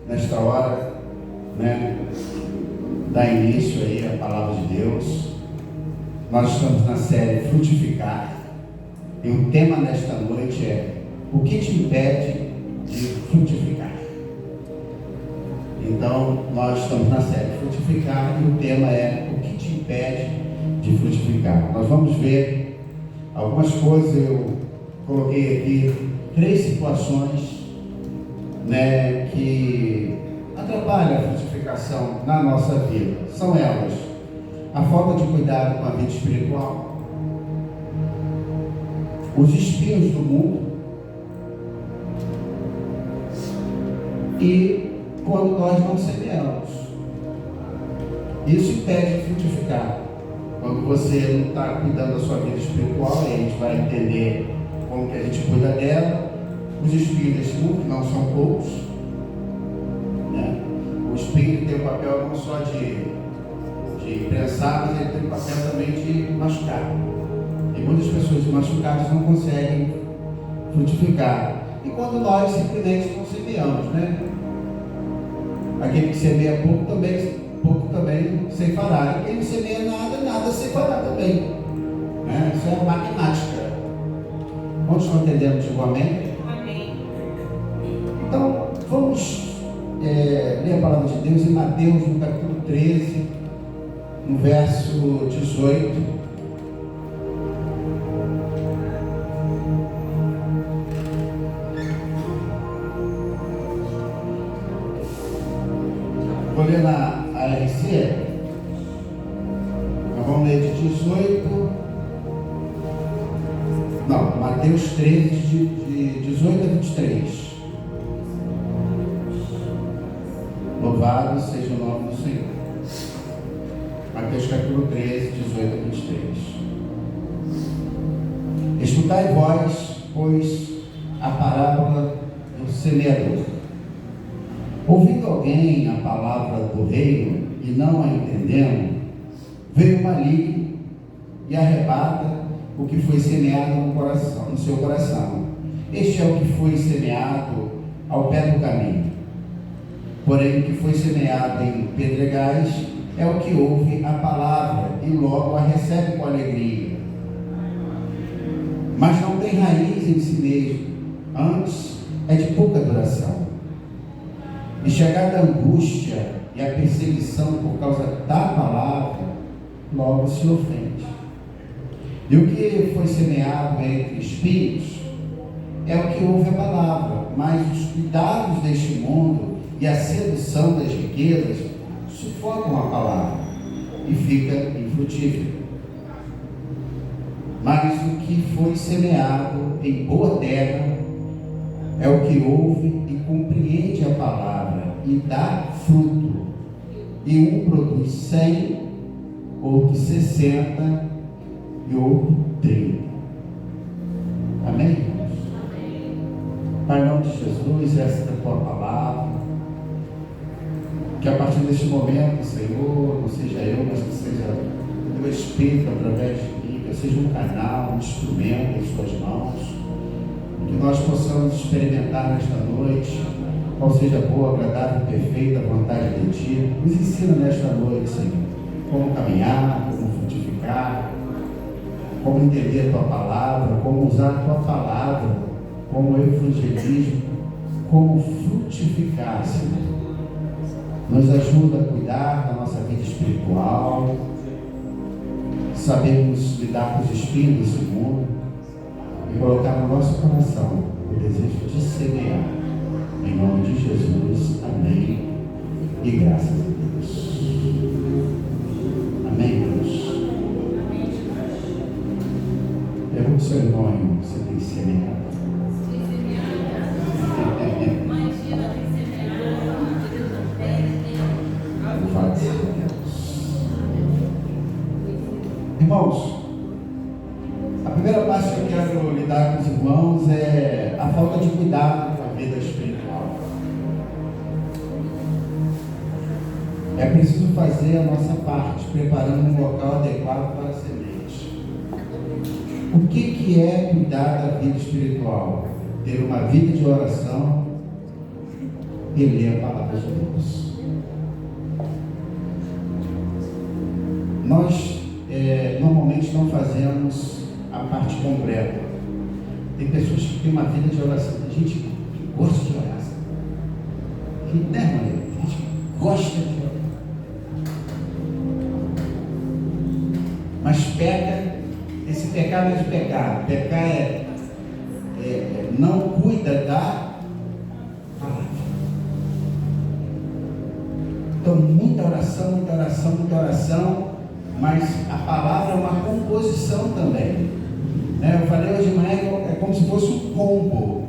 nesta hora, né, dar início aí à palavra de Deus. Nós estamos na série Frutificar, e o tema desta noite é: o que te impede de frutificar? Então, nós estamos na série Frutificar, e o tema é: o que te impede de frutificar? Nós vamos ver algumas coisas. Eu coloquei aqui 3 situações, né, que atrapalham a frutificação na nossa vida. São elas: a falta de cuidado com a vida espiritual, os espinhos do mundo e quando nós não semeamos. Isso impede de frutificar. Quando você não está cuidando da sua vida espiritual, aí a gente vai entender como que a gente cuida dela. Os espinhos desse mundo, que não são poucos, né? O espinho tem o papel não só de prensar, mas ele tem o papel também de machucar. E muitas pessoas machucadas não conseguem frutificar. E quando nós simplesmente não semeamos, né? Aquele que semeia pouco também ceifará. E quem não semeia nada ceifará também, né? Isso é a matemática. Quantos estão entendendo? Digo amém? Amém. Então, vamos ler a palavra de Deus em Mateus, no capítulo 13, no verso 18. Vou ler na ARC. Nós vamos ler de 18. Não, Mateus 13, de 18 a 23. Louvado seja o nome do Senhor. Mateus capítulo 13, 18 a 23. Escutai vós, pois, a parábola do semeador. Ouvindo alguém a palavra do reino e não a entendendo, veio o maligno e arrebata o que foi semeado no seu coração. Este é o que foi semeado ao pé do caminho. Porém, o que foi semeado em pedregais é o que ouve a palavra e logo a recebe com alegria, mas não tem raiz em si mesmo, antes é de pouca duração. E chegada a angústia e a perseguição por causa da palavra, logo se ofende. E o que foi semeado entre espinhos é o que ouve a palavra, mas os cuidados deste mundo e a sedução das riquezas sufocam a palavra e fica infrutífero. Mas o que foi semeado em boa terra é o que ouve e compreende a palavra e dá fruto. E um produz 100, outro 60 e outro 30. Amém, irmãos? Pai, em nome de Jesus, essa é a tua palavra. Que a partir deste momento, Senhor, não seja eu, mas que seja o teu Espírito através de mim, que eu seja um canal, um instrumento em suas mãos. Que nós possamos experimentar nesta noite qual seja a boa, agradável e perfeita vontade de Ti. Nos ensina nesta noite, Senhor, como caminhar, como frutificar, como entender a Tua palavra, como usar a Tua palavra, como evangelismo, como frutificar, Senhor. Nos ajuda a cuidar da nossa vida espiritual, sabermos lidar com os espinhos desse mundo e colocar no nosso coração o desejo de semear. Em nome de Jesus, amém. E graças a Deus. Amém, Deus. Pergunta ao seu irmão: você tem semeado? Louvado seja Deus. Irmãos, a primeira parte que eu quero lidar com os irmãos é a falta de cuidado com a vida espiritual. É preciso fazer a nossa parte, preparando um local adequado para a semente. O que é cuidar da vida espiritual? Ter uma vida de oração e ler a palavra de Deus. Nós normalmente não fazemos a parte completa. Tem pessoas que têm uma vida de oração. Tem gente que gosta de orar. Né, Maria? Tem gente que gosta de orar. Mas peca, esse pecado é de pecado. Pecar não cuida da palavra. Então, muita oração, muita oração, muita oração, mas a palavra é uma composição também. Eu falei hoje de manhã que é como se fosse um combo.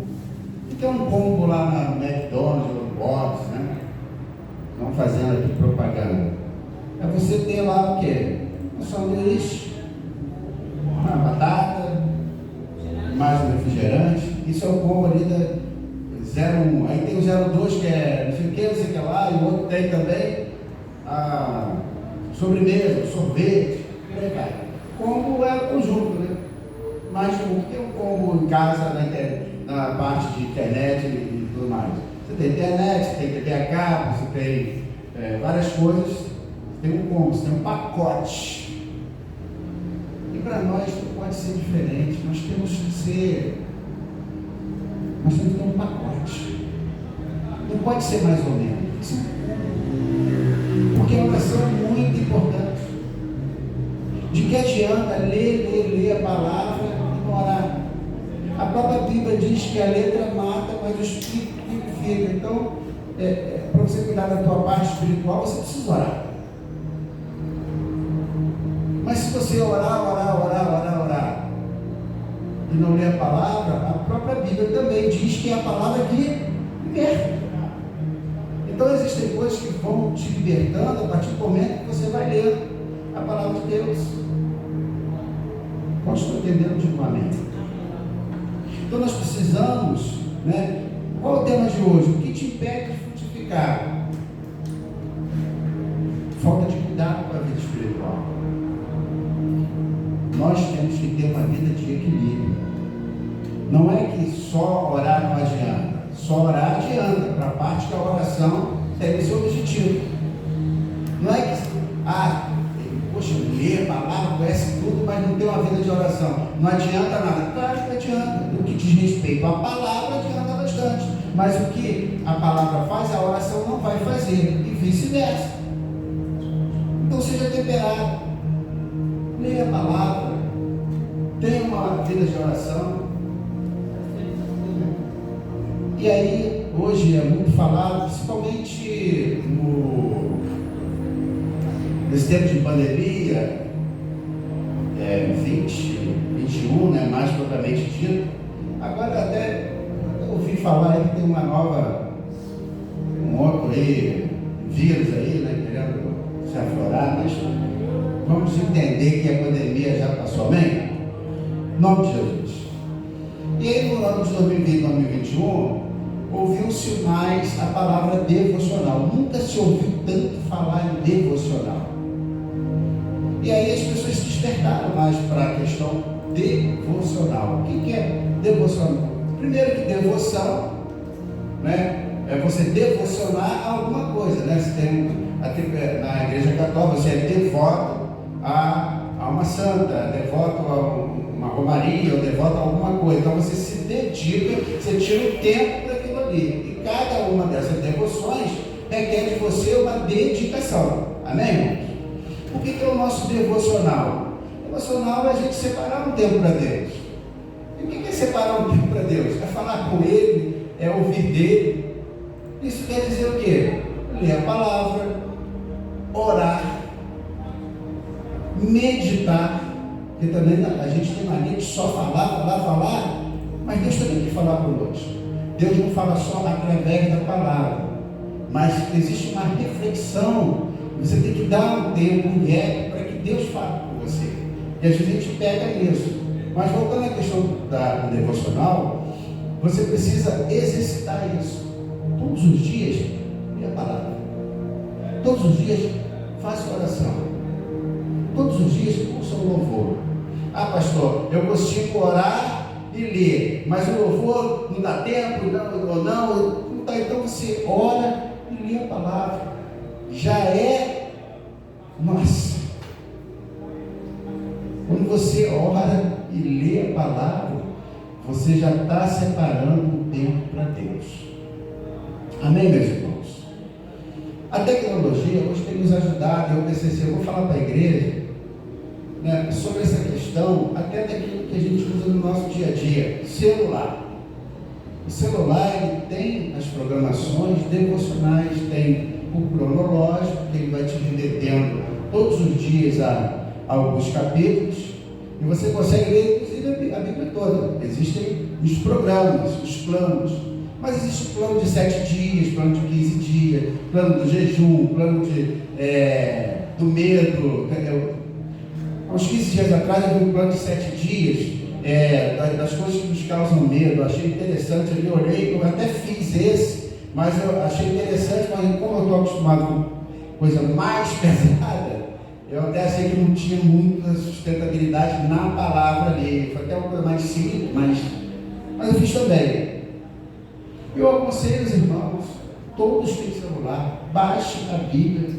O que é um combo lá na McDonald's ou no Box, né? Não fazendo aqui propaganda. É você ter lá o quê? Um sanduíche, uma batata, mais um refrigerante. Isso é o combo ali da 01. Aí tem o 02 que é não sei o que lá, e o outro tem também a sobremesa, sorvete, por aí vai. Combo é o conjunto, né? Mas tem um combo em casa, na parte de internet e tudo mais. Você tem internet, você tem TV a cabo, você tem várias coisas. Tem um combo, você tem um pacote. E para nós não pode ser diferente. Nós temos que ter um pacote. Não pode ser mais ou menos. Porque a oração é muito importante. De que adianta ler a palavra e não orar? A própria Bíblia diz que a letra mata, mas o Espírito vivifica. Então, para você cuidar da tua parte espiritual, você precisa orar. Mas se você orar e não ler a palavra, a própria Bíblia também diz que é a palavra que liberta. Então existem coisas que vão te libertando a partir do momento que você vai ler a palavra de Deus. Posso estar entendendo de um amém? Então nós precisamos, né? Qual é o tema de hoje? O que te impede de frutificar? Falta de cuidado com a vida espiritual. Nós temos que ter uma vida de equilíbrio. Não é que só orar não adianta. Só orar adianta, para a parte da oração tem o seu objetivo. Não é que, poxa, lê a palavra, conhece tudo, mas não tem uma vida de oração. Não adianta nada. Claro que adianta. No que diz respeito à palavra, adianta bastante. Mas o que a palavra faz, a oração não vai fazer. E vice-versa. Então seja temperado. Leia a palavra. Tenha uma vida de oração. E aí, hoje é muito falado, principalmente nesse tempo de pandemia, 21, né, mais propriamente dito. Agora até ouvi falar aí que tem um outro aí, vírus aí, né, querendo se aflorar, mas vamos entender que a pandemia já passou, amém? Em nome de Jesus. E aí no ano de 2020, 2021, ouviu-se mais a palavra devocional. Nunca se ouviu tanto falar em devocional. E aí as pessoas se despertaram mais para a questão devocional. O que é devocional? Primeiro que devoção, né, é você devocionar a alguma coisa, né? Você tem na igreja católica, você é devoto a uma santa, devoto a uma romaria, ou devoto a alguma coisa. Então você se dedica, você tira o tempo para aquilo ali. E cada uma dessas devoções requer de você uma dedicação. Amém, irmãos? O que é o nosso devocional? Devocional é a gente separar um tempo para Deus. E o que é separar um tempo para Deus? É falar com Ele, é ouvir dEle. Isso quer dizer o quê? Ler a palavra, orar, meditar. Porque também a gente tem mania de só falar, mas Deus também quer falar conosco. Deus não fala só através da palavra, mas existe uma reflexão. Você tem que dar um tempo, um gap, para que Deus fale com você. E às vezes a gente pega nisso. Mas voltando à questão do devocional, você precisa exercitar isso. Todos os dias, lê a palavra. Todos os dias, faça oração. Todos os dias, ouça o louvor. Pastor, eu consigo orar e ler, mas o louvor não dá tempo, não executar. Então você ora e lê a palavra. Já é, nossa, quando você ora e lê a palavra, você já está separando um tempo para Deus. Amém, meus irmãos? A tecnologia hoje tem nos ajudado. Eu vou falar para a igreja, né, sobre essa questão, até daquilo que a gente usa no nosso dia a dia. Celular. O celular, ele tem as programações devocionais, tem o cronológico, que ele vai te remetendo todos os dias a alguns capítulos, e você consegue ler, inclusive, a Bíblia toda. Existem os programas, os planos, mas existe o plano de 7 dias, plano de 15 dias, plano do jejum, plano do medo. Há uns 15 dias atrás eu vi um plano de 7 dias, das coisas que nos causam medo. Eu achei interessante, eu orei, eu até fiz esse, mas eu achei interessante, mas como eu estou acostumado com coisa mais pesada, eu até achei que não tinha muita sustentabilidade na palavra ali. Foi até uma coisa mais simples, mas eu fiz também. Eu aconselho os irmãos, todos têm celular, baixe a Bíblia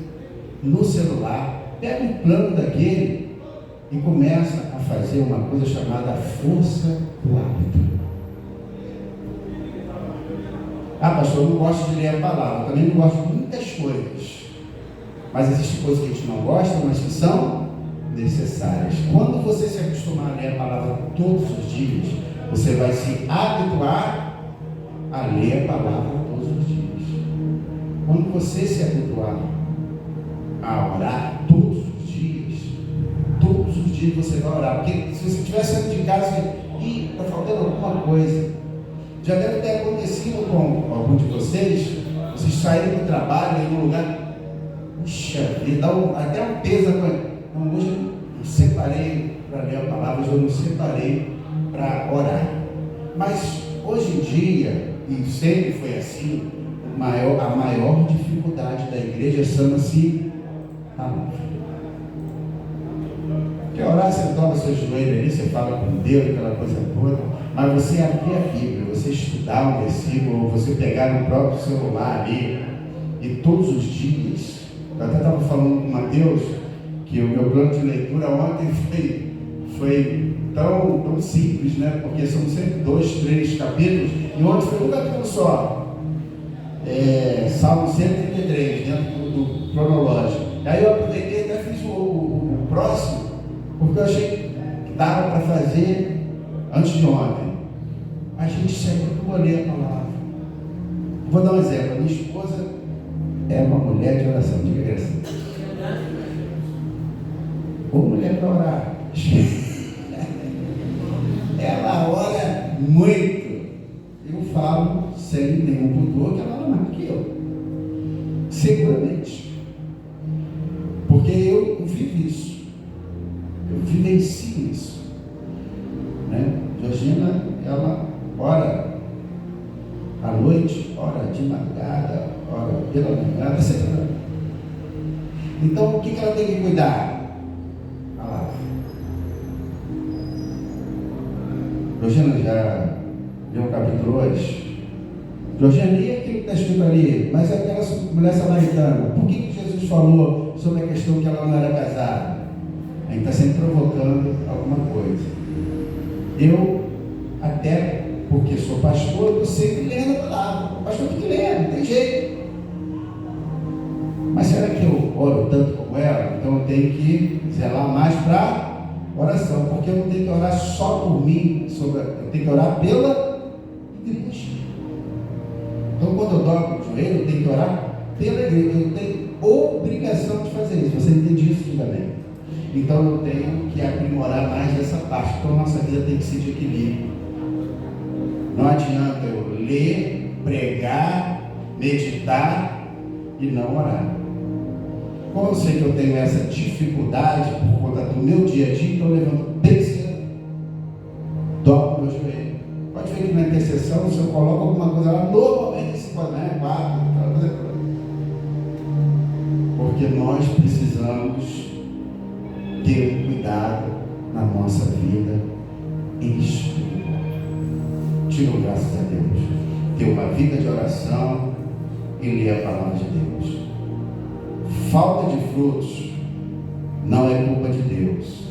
no celular, pega um plano daquele e começa a fazer uma coisa chamada força do hábito. Ah, pastor, eu não gosto de ler a palavra, eu também não gosto de muitas coisas. Mas existem coisas que a gente não gosta, mas que são necessárias. Quando você se acostumar a ler a palavra todos os dias, você vai se habituar a ler a palavra todos os dias. Quando você se habituar a orar todos os dias você vai orar. Porque se você estiver saindo de casa e está faltando alguma coisa, já deve ter acontecido com algum de vocês saírem do trabalho em um lugar. Puxa vida, até um peso. Não, hoje eu não separei para ler a palavra, hoje eu não separei para orar. Mas hoje em dia, e sempre foi assim, a maior dificuldade da igreja chama-se palavra. Porque orar, você dobra seu joelho ali, você fala com Deus, aquela coisa toda, mas você abrir a Bíblia, você estudar um versículo, ou você pegar no próprio celular ali, e todos os dias. Eu até estava falando com o Mateus que o meu plano de leitura ontem foi tão simples, né? Porque são sempre 2, 3 capítulos, e ontem foi um capítulo só. Salmo 133, dentro do cronológico. Aí eu aproveitei e até fiz o próximo, porque eu achei que dava para fazer antes de ontem. A gente sempre procura ler a palavra. Vou dar um exemplo. A minha esposa é uma mulher de oração, diga graças a Deus. Ou mulher para orar. Ela ora muito. Eu falo sem nenhum pudor que ela ora mais que eu. Seguramente. Porque eu vivo isso. Eu vivencio isso. Né? Georgina, ela ora à noite, ora de madrugada, ora pela manhã, ela está sempre orando. Então, o que ela tem que cuidar? A palavra. Georgina já leu o capítulo 2. Georgina, e aquilo que está escrito ali? Mas aquela mulher samaritana, por que Jesus falou sobre a questão que ela não era casada? A gente está sempre provocando alguma coisa. Eu, até porque sou pastor, eu estou sempre lendo a palavra. O pastor tem que ler, não tem jeito. Mas será que eu oro tanto como ela? Então eu tenho que zelar mais para oração, porque eu não tenho que orar só por mim, eu tenho que orar pela igreja. Então quando eu dobro o joelho, eu tenho que orar pela igreja. Eu tenho obrigação de fazer isso. Você entende isso? Diga bem. Então eu tenho que aprimorar mais essa parte. Então a nossa vida tem que ser de equilíbrio. Não adianta eu ler, pregar, meditar e não orar. Como eu sei que eu tenho essa dificuldade por conta do meu dia a dia, então eu levanto bem cedo, dobro meu joelho. Pode ver que na intercessão, se eu coloco alguma coisa lá, normalmente esse quadro, guarda, aquela coisa toda. Porque nós precisamos ter um cuidado na nossa vida espiritual. Digo graças a Deus. ter uma vida de oração e ler a palavra de Deus. Falta de frutos não é culpa de Deus.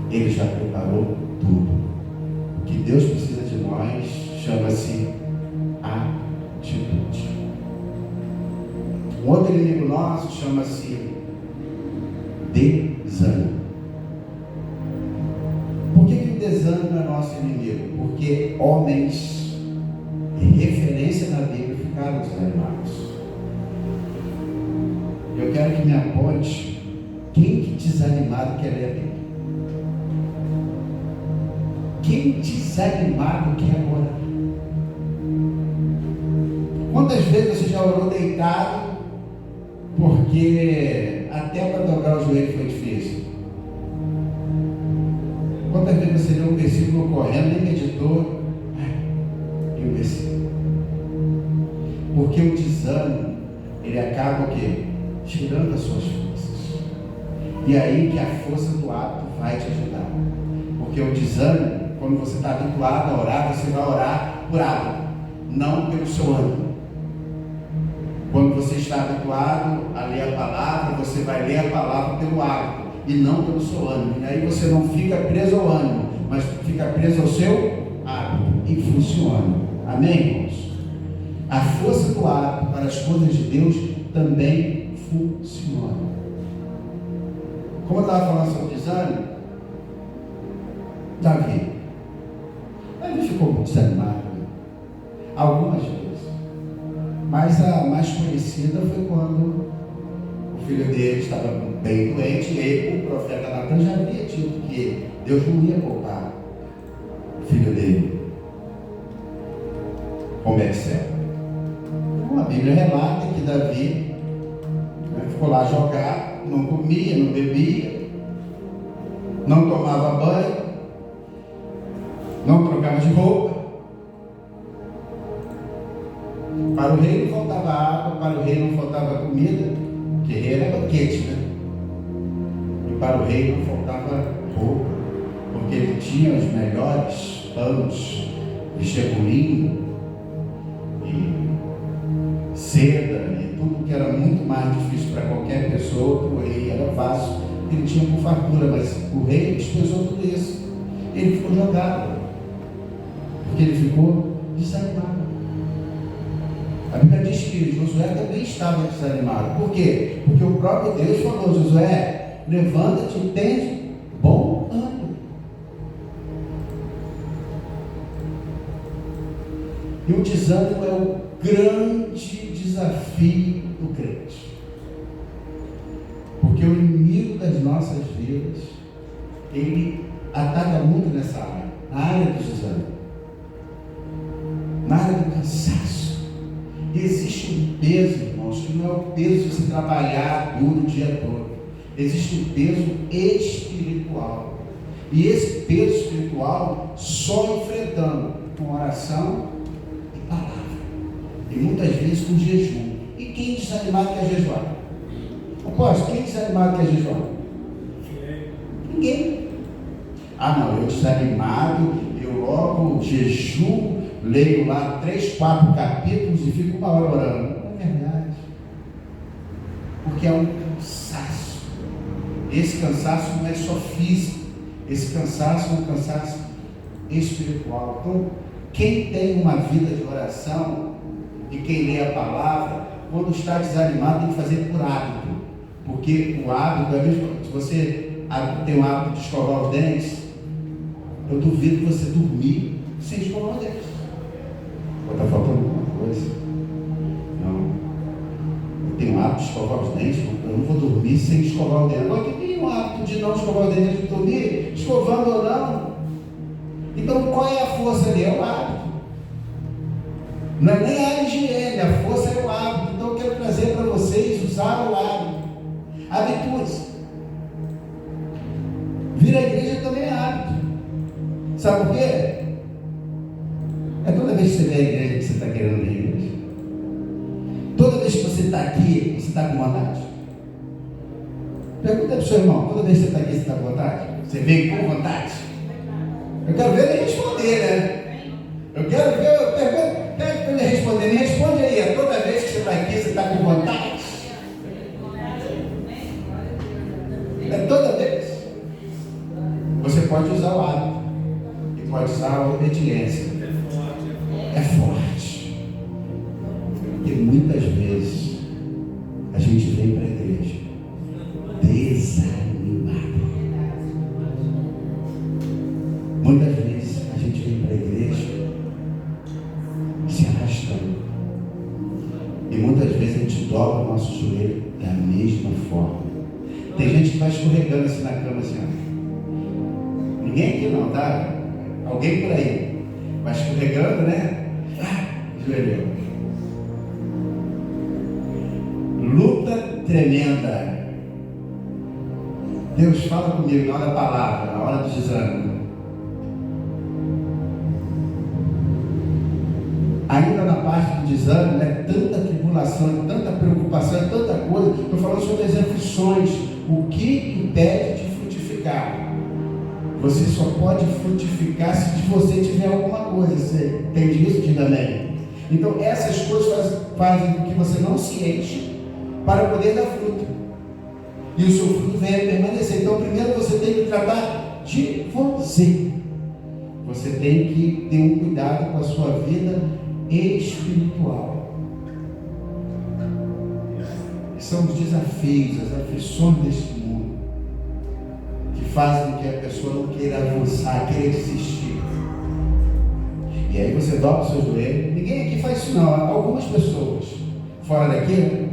Ele já preparou tudo. O que Deus precisa de nós chama-se atitude. Um outro inimigo nosso chama-se desânimo. Por que o desânimo é nosso inimigo? Porque homens em referência na Bíblia ficaram desanimados. Eu quero que me aponte quem que desanimado quer ler a Bíblia. Quem desanimado quer orar? Quantas vezes você já orou deitado porque até para dobrar o joelho foi difícil? Quantas vezes você leu um versículo correndo, nem meditou, e o versículo? Porque o desânimo, ele acaba o quê? Tirando as suas forças. E aí que a força do hábito vai te ajudar. Porque o desânimo, quando você está habituado a orar, você vai orar por hábito, não pelo seu ânimo. Quando você está habituado a ler a palavra, você vai ler a palavra pelo hábito e não pelo seu ânimo. E aí você não fica preso ao ânimo, mas fica preso ao seu hábito e funciona. Amém, irmãos? A força do hábito para as coisas de Deus também funciona. Como eu estava falando sobre desânimo, Davi ficou muito desanimado algumas vezes, mas a mais conhecida foi quando o filho dele estava bem doente e ele, o profeta Natan, já havia dito que Deus não ia poupar o filho dele com Betseba. Então a Bíblia relata que Davi ficou lá jogar, não comia, não bebia, não tomava banho, não trocava de roupa. Para o rei não faltava água, para o rei não faltava comida, porque rei era banquete, né? E para o rei não faltava roupa, porque ele tinha os melhores panos de chebulinho e seda e tudo que era muito mais difícil para qualquer pessoa, para o rei era fácil, ele tinha com fartura, mas o rei despesou tudo isso. Ele ficou jogado, porque ele ficou desanimado. A Bíblia diz que Josué também estava desanimado. Por quê? Porque o próprio Deus falou: Josué, levanta-te e tende bom ânimo. E o desânimo é o grande desafio do crente. Porque o inimigo das nossas vidas, ele ataca muito nessa área, na área do desânimo, na área do cansaço. E existe um peso, irmãos, que não é o peso de você trabalhar duro o dia todo. Existe um peso espiritual. E esse peso espiritual só enfrentando com oração e palavra. E muitas vezes com jejum. E quem desanimado quer jejuar? Apóstolo, quem desanimado quer jejuar? Ninguém. Ah não, eu desanimado, eu logo jejum, leio lá 3, 4 capítulos e fico 1 hora orando. Não é verdade. Porque é um cansaço. Esse cansaço não é só físico. Esse cansaço é um cansaço espiritual. Então, quem tem uma vida de oração e quem lê a palavra, quando está desanimado, tem que fazer por hábito. Porque o hábito é mesmo. Se você tem o hábito de escovar os dentes, eu duvido você dormir sem escovar os dentes. Está faltando alguma coisa? Não. Eu tenho o hábito de escovar os dentes, eu não vou dormir sem escovar o dente. Agora, quem tem o hábito de não escovar os dentes antes de dormir, escovando ou não? Então, qual é a força ali? É o hábito. Não é nem a higiene, a força é o hábito. Então, eu quero trazer para vocês usar o hábito. Habitudes. Vir à igreja também é hábito. Sabe por quê? É toda vez que você vê a igreja que você está querendo vir à igreja. Toda vez que você está aqui, você está com vontade. Pergunta para o seu irmão, toda vez que você está aqui, você está com vontade? Você vem com vontade? Eu quero ver ele responder, né? Eu quero ver Porque muitas vezes a gente vem para a igreja desanimado. Muitas vezes a gente vem para a igreja se arrastando. E muitas vezes a gente dobra o nosso joelho da mesma forma. Tem gente que vai escorregando assim na cama, assim, ó. Ninguém aqui não, tá? Alguém por aí. Vai escorregando, né? Joelho. Luta tremenda. Deus fala comigo na hora da palavra, na hora do desânimo. Ainda na parte do desânimo, é tanta tribulação, tanta preocupação, tanta coisa. Estou falando sobre as aflições. O que impede de frutificar? Você só pode frutificar se você tiver alguma coisa. Você entende isso? Diga amém. Então essas coisas fazem com que você não se enche para poder dar fruto. E o seu fruto venha a permanecer. Então primeiro você tem que tratar de você. Você tem que ter um cuidado com a sua vida espiritual. São os desafios, as aflições deste mundo que fazem com que a pessoa não queira avançar, queira desistir. E aí você dobra o seu joelho. Ninguém aqui faz isso não. Algumas pessoas fora daqui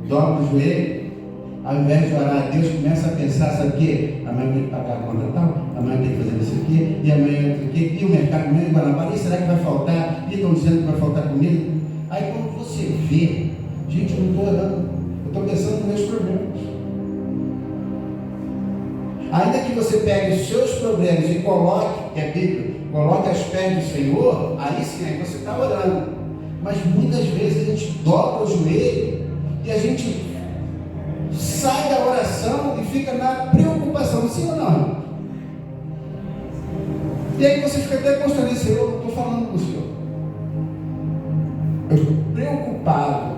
dobram o joelho, ao invés de orar a Deus, começa a pensar, sabe o quê? Amanhã tem que pagar a conta tal, amanhã tem que fazer isso aqui, e amanhã tem que, e o mercado amanhã em Guanabara, e será que vai faltar? E estão dizendo que vai faltar comida? Aí quando você vê, gente, eu não estou orando, eu estou pensando nos meus problemas. Ainda que você pegue os seus problemas e coloque, que é Bíblia, coloque aos pés do Senhor, aí sim, aí você está orando. Mas muitas vezes a gente dobra o joelho e a gente sai da oração e fica na preocupação, sim ou não? E aí você fica até constrangido, Senhor, eu estou falando com o Senhor. Eu estou preocupado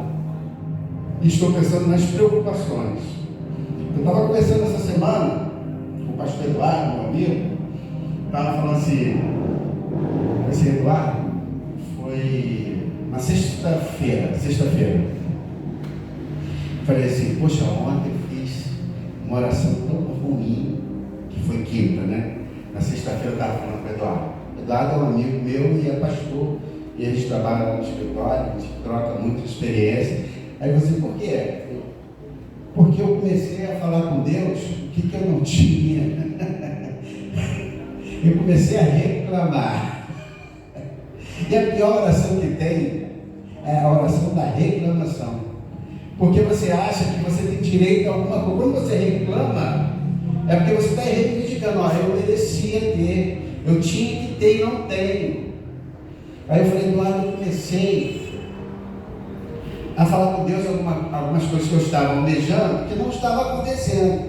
e estou pensando nas preocupações. Eu estava conversando essa semana com o pastor Eduardo, meu amigo, estava falando assim, esse Eduardo foi na sexta-feira. Falei assim, poxa, ontem eu fiz uma oração tão ruim, que foi quinta, né? Na sexta-feira eu estava falando com o Eduardo. O Eduardo é um amigo meu e é pastor, e a gente trabalha no escritório, a gente troca muita experiência. Aí eu falei, por quê? Porque eu comecei a falar com Deus o que eu não tinha. Eu comecei a reclamar. E a pior oração que tem é a oração da reclamação. Porque você acha que você tem direito a alguma coisa. Quando você reclama, é porque você está reivindicando. Eu merecia ter, eu tinha que ter e não tenho. Aí eu falei, Eduardo, eu comecei a falar com Deus algumas coisas que eu estava almejando, que não estava acontecendo.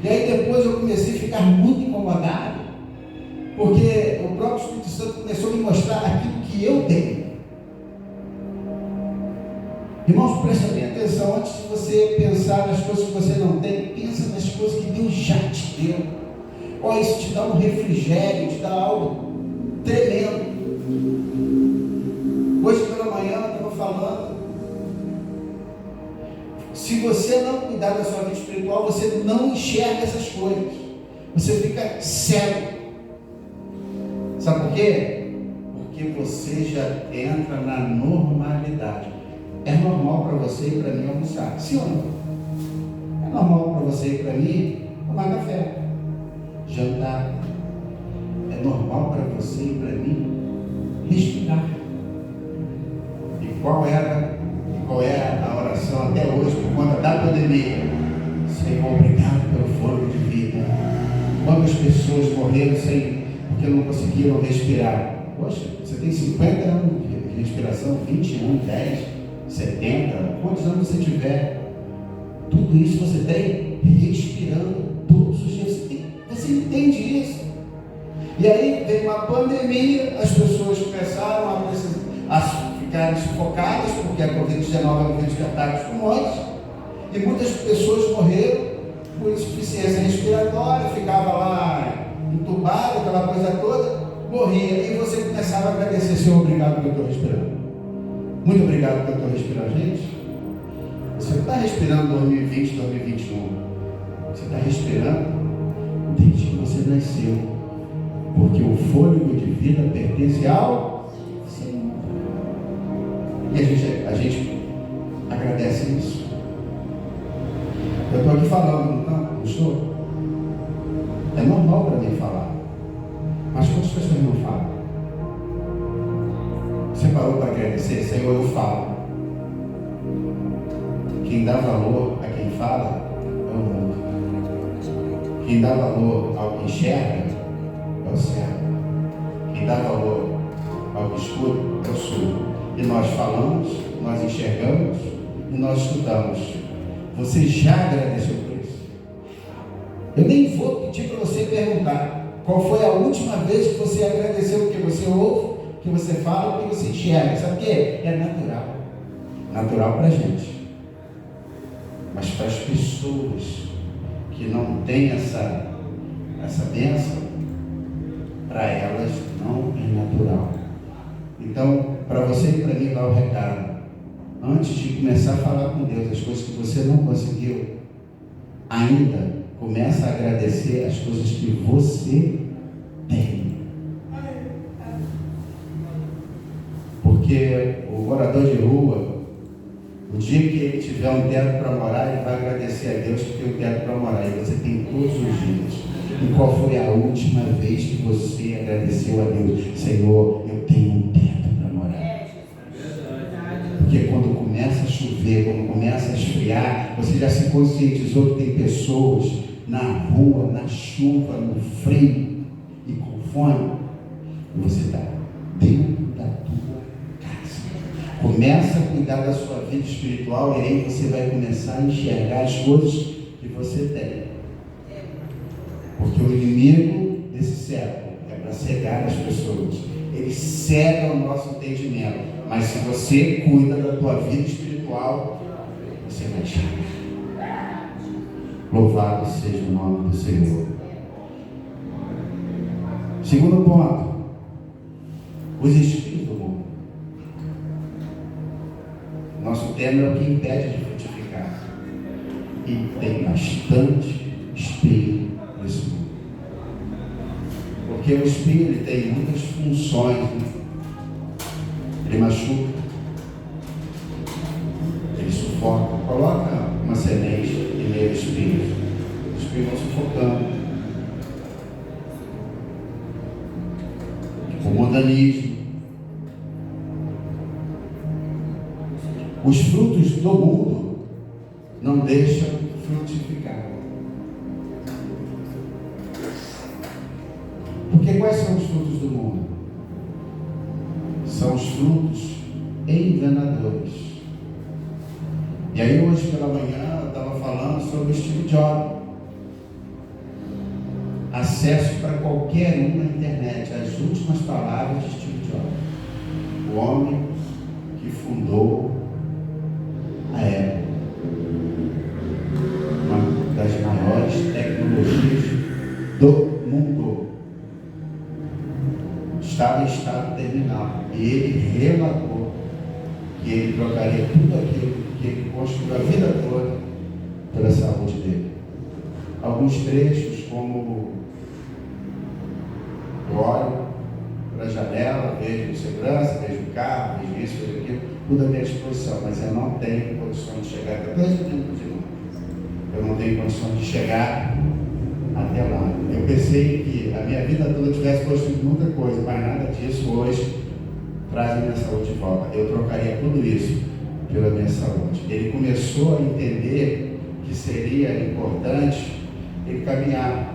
E aí depois eu comecei a ficar muito incomodado, porque o próprio Espírito Santo começou a me mostrar aquilo que eu tenho. Irmãos, preste bem atenção, antes de você pensar nas coisas que você não tem, pensa nas coisas que Deus já te deu. Olha, isso te dá um refrigério, te dá algo tremendo. Hoje pela manhã eu estava falando, se você não cuidar da sua vida espiritual, você não enxerga essas coisas, você fica cego. Sabe por quê? Porque você já entra na normalidade. É normal para você e para mim almoçar, sim ou não? É normal para você e para mim tomar café, jantar. É normal para você e para mim respirar. E qual é a oração até hoje por conta da pandemia? Senhor, obrigado pelo fôlego de vida. Quantas pessoas morreram porque não conseguiram respirar? Poxa, você tem 50 anos de respiração, 20 anos, 10, 70, quantos anos você tiver, tudo isso você tem respirando todos os dias. Você entende isso? E aí veio uma pandemia, as pessoas começaram a ficarem sufocadas, porque a Covid-19 é um vírus que ataca os pulmões, e muitas pessoas morreram por insuficiência respiratória, ficava lá entubado, aquela coisa toda, morria, e você começava a agradecer, Senhor, obrigado pelo que eu estou respirando. Muito obrigado. obrigado que eu estou respirando. Gente, você não está respirando 2020, 2021. Você está respirando desde que você nasceu. Porque o fôlego de vida pertence ao Senhor. E a gente agradece isso. Eu estou aqui falando, não estou? É normal para mim falar. Mas quantas pessoas não falam? Você parou para agradecer? Senhor, eu falo. Quem dá valor a quem fala é o mundo. Quem dá valor ao que enxerga é o céu. Quem dá valor ao que escuta é o surdo. E nós falamos, nós enxergamos e nós escutamos. Você já agradeceu por isso? Eu nem vou pedir para você perguntar qual foi a última vez que você agradeceu, porque você ouve, que você fala, que você enxerga. Sabe o que é? É natural. Natural para a gente. Mas para as pessoas que não têm essa bênção, para elas não é natural. Então, para você e para mim, dá o recado. Antes de começar a falar com Deus as coisas que você não conseguiu, ainda começa a agradecer as coisas que você tem. Porque o morador de rua, o dia que ele tiver um teto para morar, ele vai agradecer a Deus que tem um teto para morar. E você tem todos os dias. E qual foi a última vez que você agradeceu a Deus? Senhor, eu tenho um teto para morar. Porque quando começa a chover, quando começa a esfriar, você já se conscientizou que tem pessoas na rua, na chuva, no frio e com fome? E você está dentro da tua casa. Começa a cuidar da sua vida espiritual e aí você vai começar a enxergar as coisas que você tem. Porque o inimigo desse século é para cegar as pessoas. Ele cega o nosso entendimento. Mas se você cuida da tua vida espiritual, você vai enxergar. Louvado seja o nome do Senhor. Segundo ponto, os espíritos do mundo. Nosso tema é o que impede de frutificar. E tem bastante espírito nesse mundo. Porque o espírito tem muitas funções, né? Ele machuca, ele sufoca, coloca uma semente em meio ao espírito. O espírito vai sufocando. O mundanismo. Os frutos do mundo não deixam frutificar. Porque quais são os frutos do mundo? São os frutos enganadores. E aí hoje pela manhã eu estava falando sobre o Steve Jobs. Acesso para qualquer um na internet. As últimas palavras de Steve Jobs. O homem que fundou a Apple. Uma das maiores tecnologias do mundo. Estava em estado terminal. E ele relatou que ele trocaria tudo aquilo que ele construiu a vida toda pela saúde dele. Alguns trechos, como eu olho para a janela, vejo segurança, vejo o carro, vejo isso, vejo aquilo, tudo à minha disposição, mas eu não tenho condição de chegar até lá. Eu não tenho condição de chegar até lá. Eu pensei que a minha vida toda tivesse construído muita coisa, mas nada disso hoje traz a minha saúde de volta. Eu trocaria tudo isso pela minha saúde. Ele começou a entender que seria importante ele caminhar,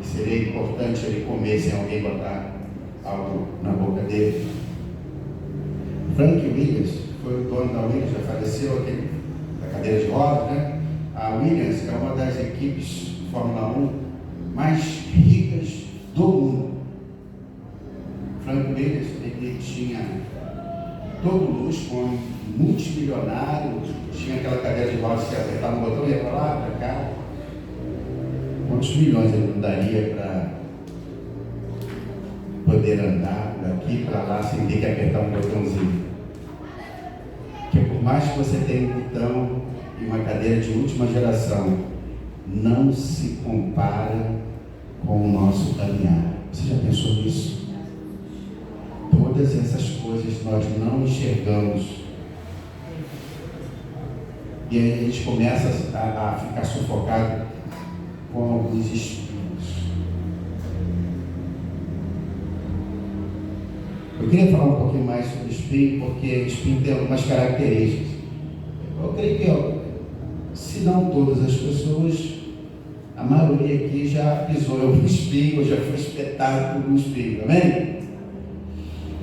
que seria importante ele comer sem alguém botar algo na boca dele. Frank Williams foi o dono da Williams, já faleceu aquele da cadeira de rodas, né? A Williams é uma das equipes de Fórmula 1 mais ricas do mundo. Frank Williams, ele tinha todo o luxo, como multimilionário, tinha aquela cadeira de rodas que apertava no botão e ia para lá, para cá. Quantos milhões ele não daria para poder andar daqui para lá sem ter que apertar um botãozinho? por mais que você tenha um botão e uma cadeira de última geração, não se compara com o nosso caminhar. Você já pensou nisso? Todas essas coisas nós não enxergamos. E aí a gente começa a ficar sufocado com alguns espinhos. Eu queria falar um pouquinho mais sobre espinho, porque espinho tem algumas características. Eu creio que, se não todas as pessoas, a maioria aqui já pisou em algum espinho, já foi espetado por um espinho, amém?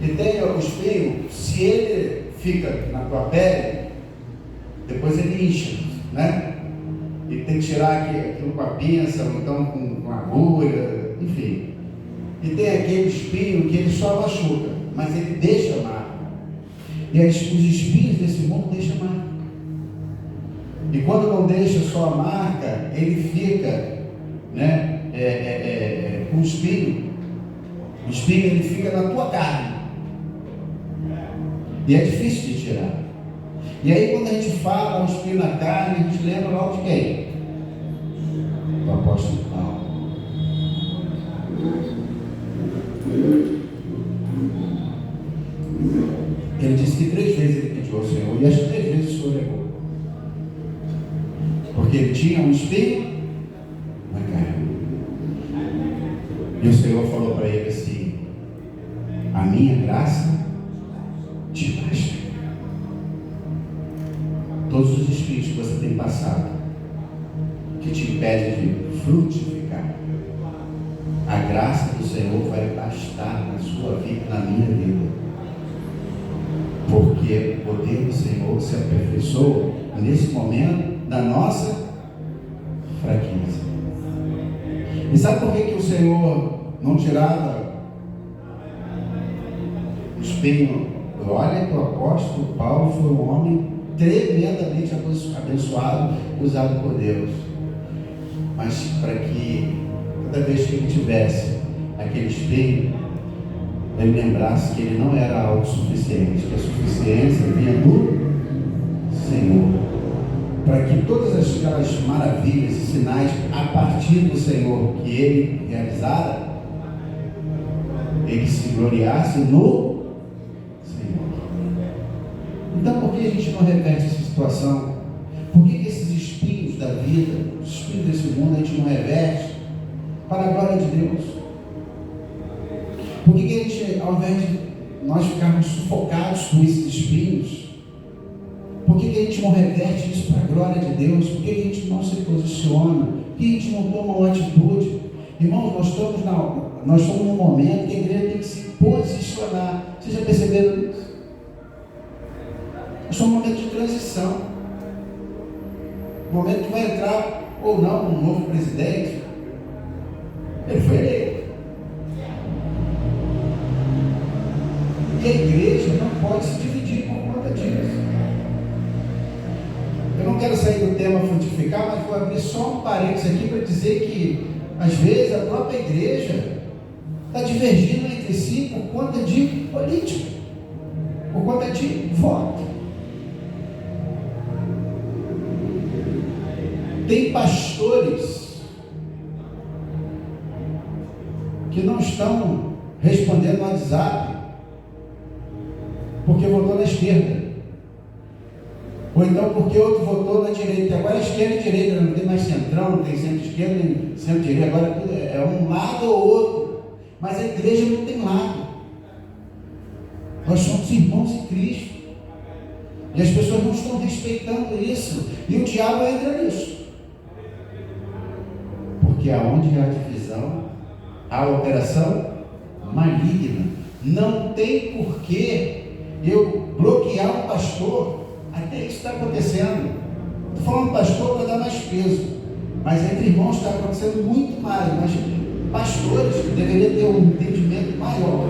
E tem o espinho, se ele fica na tua pele, depois ele incha, né? E tem que tirar aquilo com a pinça, ou então com agulha, enfim. E tem aquele espinho que ele só machuca, mas ele deixa marca. E os espinhos desse mundo deixam marca. E quando não deixa só a marca, ele fica, né, com o espinho. O espinho ele fica na tua carne. E é difícil de tirar. E aí quando a gente fala um espinho na carne, a gente lembra logo de quem? Do apóstolo Paulo. Ele disse que 3 vezes ele pediu ao Senhor, e as 3 vezes o Senhor levou. Porque ele tinha um espinho na carne. E o Senhor falou para ele assim: a minha graça te basta. Todos os espinhos que você tem passado, que te impedem de frutificar, a graça do Senhor vai bastar na sua vida, na minha vida. Porque o poder do Senhor se aperfeiçoa nesse momento da nossa fraqueza. E sabe por que o Senhor não tirava o espinho? Olha que o apóstolo Paulo foi um homem tremendamente abençoado, usado por Deus. Mas para que toda vez que ele tivesse aquele espinho, ele lembrasse que ele não era autossuficiente, que a suficiência vinha do Senhor. Para que todas aquelas maravilhas e sinais a partir do Senhor que ele realizara, ele se gloriasse no Senhor. Então por que a gente não reverte essa situação? Por que esses espinhos da vida, os espinhos desse mundo, a gente não reverte para a glória de Deus? Por que a gente, ao invés de nós ficarmos sufocados com esses espinhos, por que a gente não reverte isso para a glória de Deus? Por que a gente não se posiciona? Por que a gente não toma uma atitude? Irmãos, nós estamos num momento que a igreja tem que se posicionar. Vocês já perceberam isso? Nós estamos num momento de transição. Um momento que vai entrar, ou não, um novo presidente. Ele foi eleito. E a igreja não pode se dividir por conta disso. Eu não quero sair do tema frutificar, mas vou abrir só um parênteses aqui para dizer que, às vezes, a própria igreja está divergindo entre si por conta de política, por conta de voto. Tem pastores que não estão respondendo no WhatsApp porque votou na esquerda, ou então porque outro votou na direita. Agora a esquerda e direita, não tem mais centrão, não tem centro-esquerda nem centro-direita, agora tudo é um lado ou outro, mas a igreja não tem lado. Nós somos irmãos em Cristo, e as pessoas não estão respeitando isso, e o diabo entra nisso, porque aonde há divisão, há operação maligna. Não tem porquê eu bloquear um pastor. Até isso está acontecendo. Estou falando pastor para dar mais peso, mas entre irmãos está acontecendo muito mais. Mas pastores que deveriam ter um entendimento maior,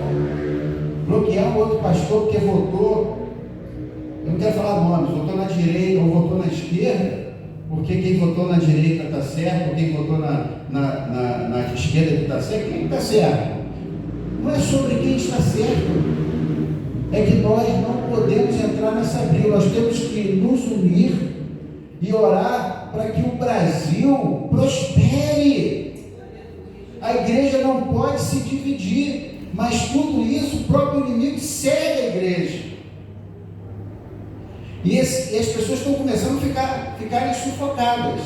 bloquear um outro pastor porque votou, eu não quero falar nomes, votou na direita ou votou na esquerda, porque quem votou na direita está certo, quem votou na esquerda está certo, quem está certo? Não é sobre quem está certo, é que nós não podemos entrar nessa briga. Nós temos que nos unir e orar para que o Brasil prospere. A igreja não pode se dividir, mas tudo isso o próprio inimigo segue a igreja. E as pessoas estão começando a ficarem sufocadas.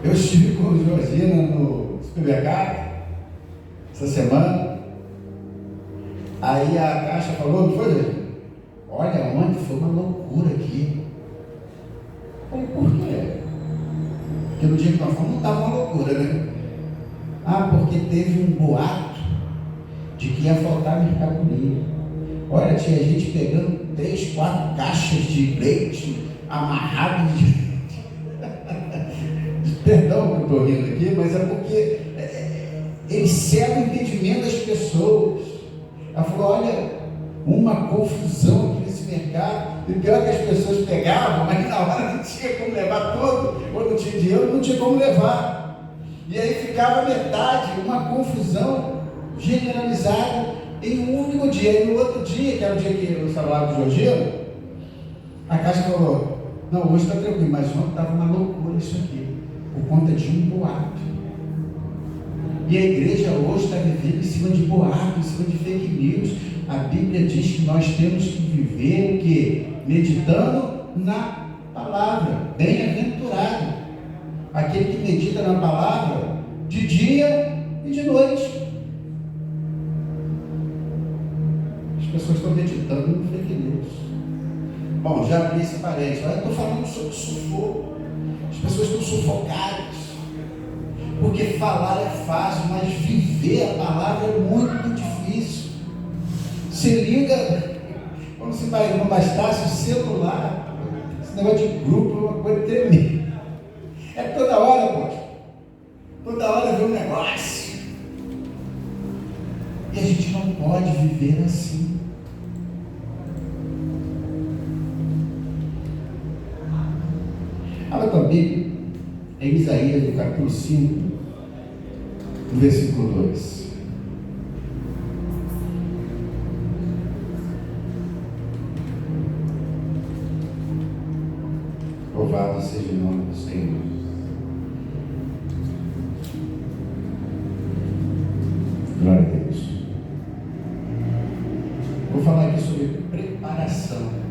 Eu estive com o Josina no supermercado essa semana. Aí a Caixa falou, não foi? Olha, ontem foi uma loucura aqui. Eu falei, por quê? Porque no dia que nós fomos não estava uma loucura, né? Ah, porque teve um boato de que ia faltar mercadoria. Olha, tinha gente pegando 3, 4 caixas de leite amarradas de... Perdão que eu estou rindo aqui, mas é porque eles cegam o entendimento das pessoas. Ela falou, olha, uma confusão aqui nesse mercado. E pior que as pessoas pegavam, mas na hora não tinha como levar tudo, ou não tinha dinheiro, não tinha como levar. E aí ficava metade, uma confusão generalizada em um único dia. E no outro dia, que era o dia que eu falava do Jorginho, a Caixa falou, não, hoje está tranquilo, mas ontem estava uma loucura isso aqui, por conta de um boato. E a igreja hoje está vivendo em cima de boato, em cima de fake news. A Bíblia diz que nós temos que viver o quê? Meditando na palavra. Bem-aventurado aquele que medita na palavra de dia e de noite. As pessoas estão meditando no fake news. Bom, já abri esse parênteses. Eu estou falando sobre sufoco. As pessoas estão sufocadas. Porque falar é fácil, mas viver a palavra é muito difícil. Se liga, como se não bastasse o celular, esse negócio de grupo é uma coisa tremenda. É toda hora, pô. Toda hora vê um negócio. E a gente não pode viver assim. Abra tua Bíblia em Isaías, no capítulo 5, no versículo 2. Louvado seja o nome do Senhor. Glória a Deus. Vou falar aqui sobre preparação.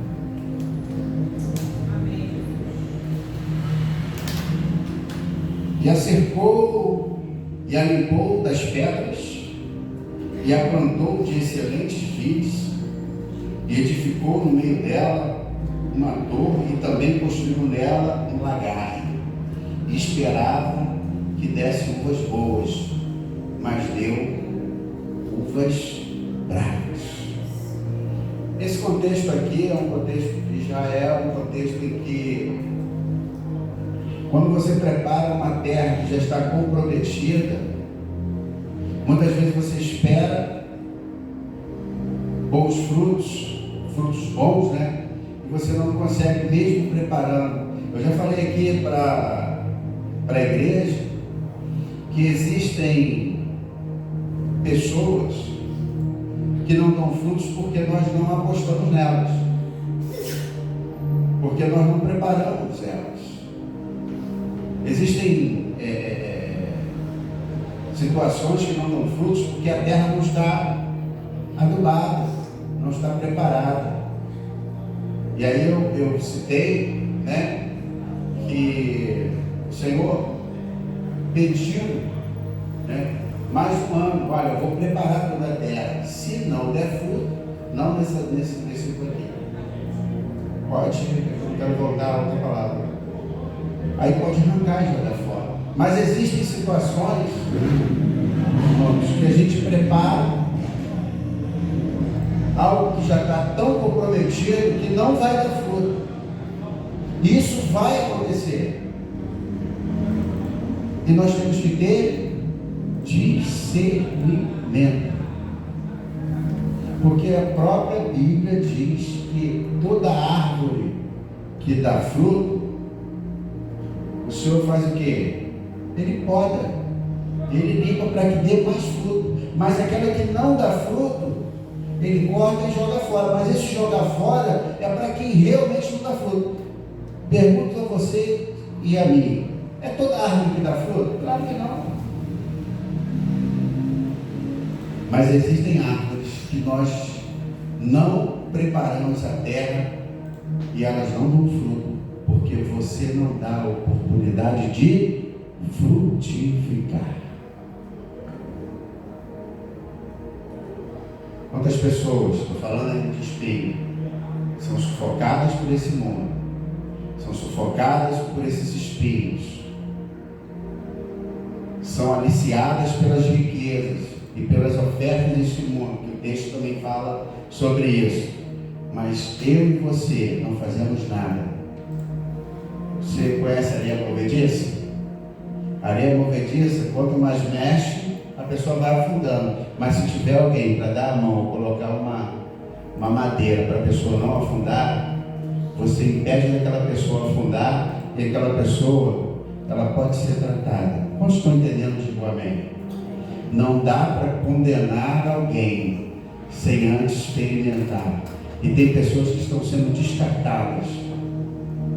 E a cercou e a limpou das pedras, e a plantou de excelentes vides, e edificou no meio dela uma torre, e também construiu nela um lagar, e esperava que desse uvas boas, mas deu uvas bravas. Esse contexto aqui é um contexto de Israel, um contexto em que, quando você prepara uma terra que já está comprometida, muitas vezes você espera bons frutos, frutos bons, né? E você não consegue mesmo preparando. Eu já falei aqui para a igreja que existem pessoas que não dão frutos porque nós não apostamos nelas, porque nós não preparamos elas. Existem situações que não dão frutos porque a terra não está adubada, não está preparada. E aí eu citei, né, que o Senhor pediu, né, mais um ano. Olha, eu vou preparar toda a terra. Se não der fruto, não nesse versículo aqui. Pode, eu não quero voltar a outra palavra. Aí pode arrancar e jogar fora. Mas existem situações, irmãos, que a gente prepara algo que já está tão comprometido que não vai dar fruto. Isso vai acontecer. E nós temos que ter discernimento. Porque a própria Bíblia diz que toda árvore que dá fruto, o Senhor faz o quê? Ele poda, ele limpa para que dê mais fruto. Mas aquela que não dá fruto, Ele corta e joga fora, mas esse jogar fora é para quem realmente não dá fruto. Pergunto a você e a mim: é toda árvore que dá fruto? Claro que não. Mas existem árvores que nós não preparamos a terra e elas não dão fruto, porque você não dá a oportunidade de frutificar. Quantas pessoas, estou falando aí de espelho, são sufocadas por esse mundo, são sufocadas por esses espinhos, são aliciadas pelas riquezas e pelas ofertas deste mundo, que o texto também fala sobre isso. Mas eu e você não fazemos nada. Você conhece a areia movediça? A areia movediça, quanto mais mexe, a pessoa vai afundando. Mas se tiver alguém para dar a mão, colocar uma madeira para a pessoa não afundar, você impede daquela pessoa afundar e aquela pessoa, ela pode ser tratada. Quantos estão entendendo? Digo amém. Não dá para condenar alguém sem antes experimentar. E tem pessoas que estão sendo descartadas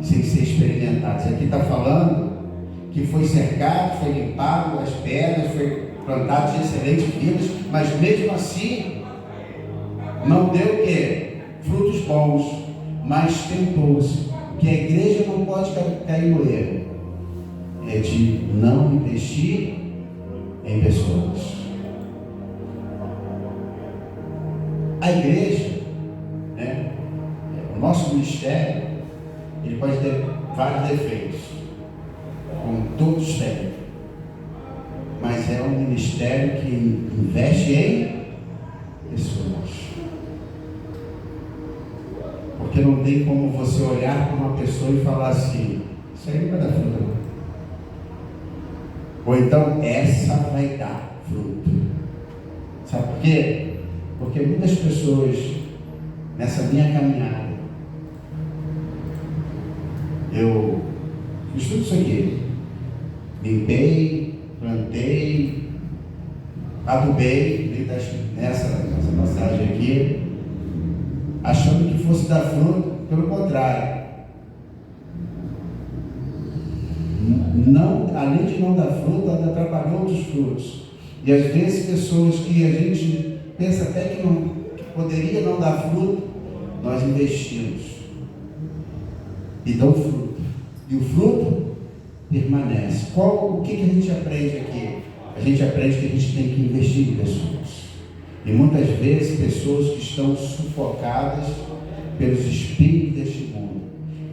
sem ser experimentadas. Aqui está falando que foi cercado, foi limpado as pedras, foi plantado de excelentes vidas, mas mesmo assim não deu o quê? Frutos bons, mas tentou-se. Que a igreja não pode cair no erro é de não investir em pessoas. A igreja, né, o nosso ministério, ele pode ter vários defeitos, como todos têm, mas é um ministério que investe em pessoas. Porque não tem como você olhar para uma pessoa e falar assim: isso aí não vai dar fruto, não. Ou então, essa vai dar fruto. Sabe por quê? Porque muitas pessoas, nessa minha caminhada, eu fiz tudo isso aqui. Limpei, plantei, adubei, nessa passagem aqui, achando que fosse dar fruto. Pelo contrário, não, além de não dar fruto, ela atrapalhou outros frutos. E às vezes pessoas que a gente pensa até que poderia não dar fruto, nós investimos e dão fruto. E o fruto permanece. O que a gente aprende aqui? A gente aprende que a gente tem que investir em pessoas. E muitas vezes pessoas que estão sufocadas pelos espíritos deste mundo.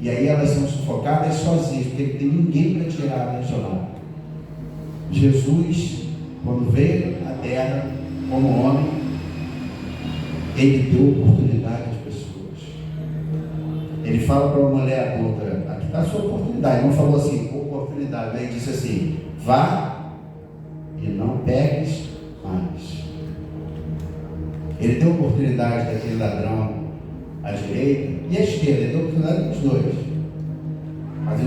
E aí elas são sufocadas sozinhas, porque não tem ninguém para tirar elas de lá. Jesus, quando veio à terra como homem, ele deu oportunidade às pessoas. Ele fala para uma mulher adulta: aqui está a sua oportunidade. Não falou assim, oportunidade, né? Ele disse assim: vá e não pegues mais. Ele deu oportunidade daquele ladrão à direita e à esquerda. Ele deu oportunidade para os dois. Mas o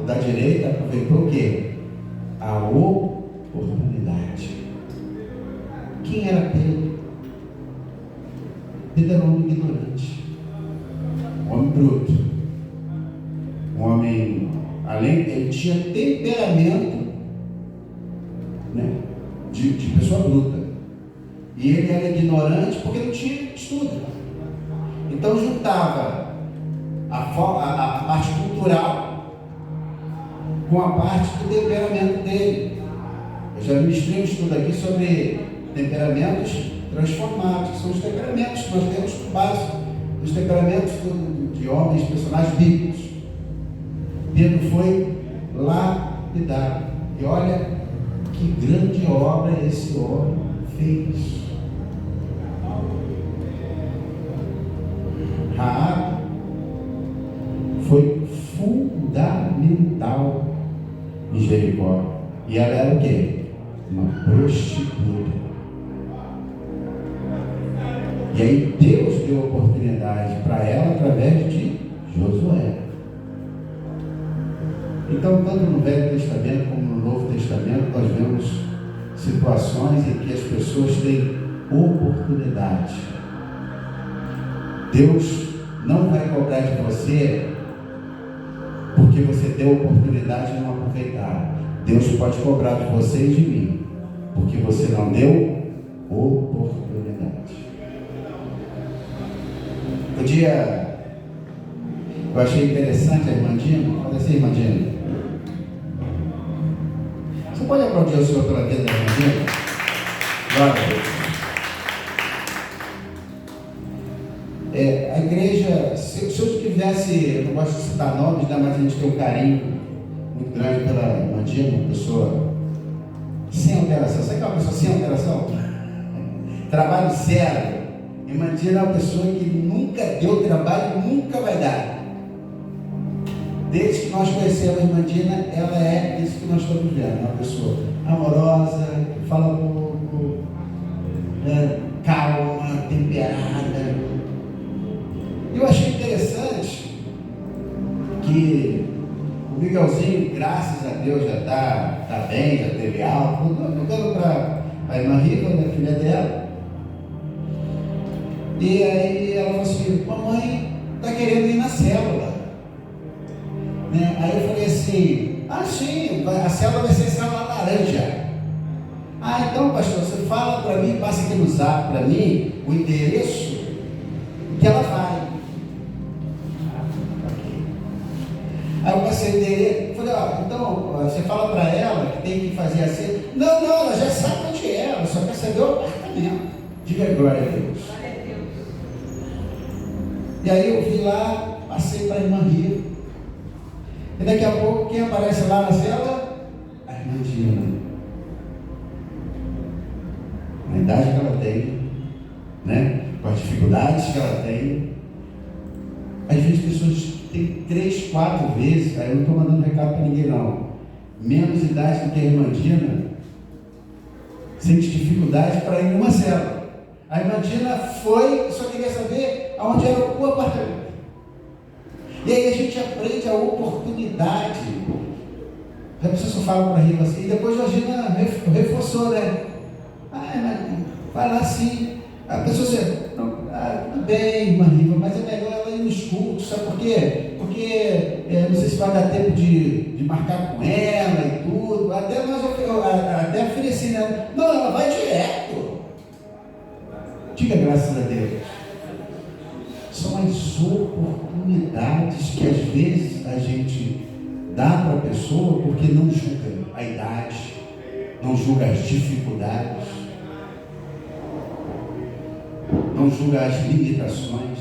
da direita aproveitou o quê? A oportunidade. Quem era Pedro? Pedro era um homem ignorante, um homem bruto, um homem, ele tinha temperamento, né, de pessoa bruta, e ele era ignorante porque não tinha estudo. Então juntava a parte cultural com a parte do temperamento dele. Eu já ministrei um estudo aqui sobre temperamentos transformados, que são os temperamentos que nós temos por base, os temperamentos de homens, personagens bíblicos. Pedro foi lapidado. E olha que grande obra esse homem fez. Raabe foi fundamental em Jericó. E ela era o quê? Uma prostituta. E aí Deus deu oportunidade para ela através de Josué. Então, tanto no Velho Testamento como no Novo Testamento, nós vemos situações em que as pessoas têm oportunidade Deus não vai cobrar de você porque você deu oportunidade e não aproveitar. Deus pode cobrar de você e de mim porque você não deu oportunidade. Eu achei interessante a irmã Dina. Olha assim, irmã Dina. Você pode aplaudir o Senhor pela vida da irmã Dina? Glória a Deus. A igreja, se eu tivesse, eu não gosto de citar nomes, né, mas a gente tem um carinho muito grande pela irmã Dina, uma pessoa sem alteração. Sabe que é uma pessoa sem alteração? Trabalho zero. Irmã Dina é uma pessoa que nunca deu trabalho e nunca vai dar. Desde que nós conhecemos a irmã Dina, ela é isso que nós estamos vendo. Uma pessoa amorosa, fala pouco, calma, temperada. Eu achei interessante que o Miguelzinho, graças a Deus, já está bem, já teve alta. Perguntando para a irmã Riva, a filha dela. E aí ela falou assim: mamãe está querendo ir na célula. Né? Aí eu falei assim: sim, a célula vai ser célula laranja. Então, pastor, você fala para mim, passa aqui no zap para mim o endereço que ela vai. Aí eu passei o endereço, falei: então você fala para ela que tem que fazer assim. Não, ela já sabe onde é, ela só quer saber o apartamento. Diga glória a Deus. E aí eu vi lá, passei para a irmã Ria. E daqui a pouco, quem aparece lá na cela? A irmã Dina. A idade que ela tem, né? Com as dificuldades que ela tem. Às vezes pessoas têm 3, 4 vezes, aí eu não estou mandando recado para ninguém não, menos idade do que a irmã Dina, sente dificuldade para ir numa cela. A irmã Dina foi, só queria saber aonde era o apartamento. E aí a gente aprende a oportunidade. A pessoa só fala para rir assim, e depois a Gina reforçou, né? Vai lá sim. A pessoa diz: tudo bem, irmã Riva, mas é melhor ela ir nos cultos, sabe por quê? Porque não sei se vai dar tempo de marcar com ela e tudo. Até ofereci, né? Não, ela vai direto. Diga graças a Deus. São as oportunidades que às vezes a gente dá para a pessoa porque não julga a idade, não julga as dificuldades, não julga as limitações.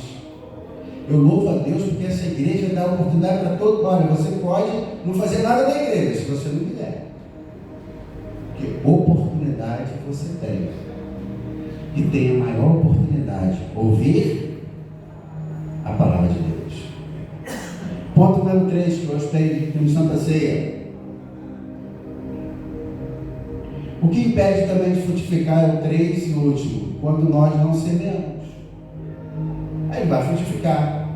Eu louvo a Deus porque essa igreja dá oportunidade para todo mundo. Olha, você pode não fazer nada da igreja se você não quiser, porque oportunidade você tem. E tem a maior oportunidade: ouvir a palavra de Deus. Ponto número 3, que hoje temos Santa Ceia. O que impede também de frutificar é o 3 e o último: quando nós não semeamos. Aí vai frutificar.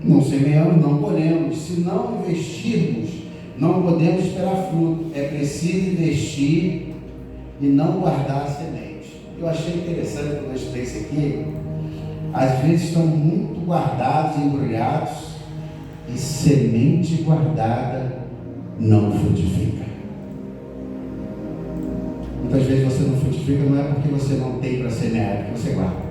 Não semeamos, não colhemos. Se não investirmos, não podemos esperar fruto. É preciso investir e não guardar a semente. Eu achei interessante quando eu estudei isso aqui. Às vezes estão muito guardados, embrulhados, e semente guardada não frutifica. Muitas vezes você não frutifica, não é porque você não tem para semear, é porque você guarda.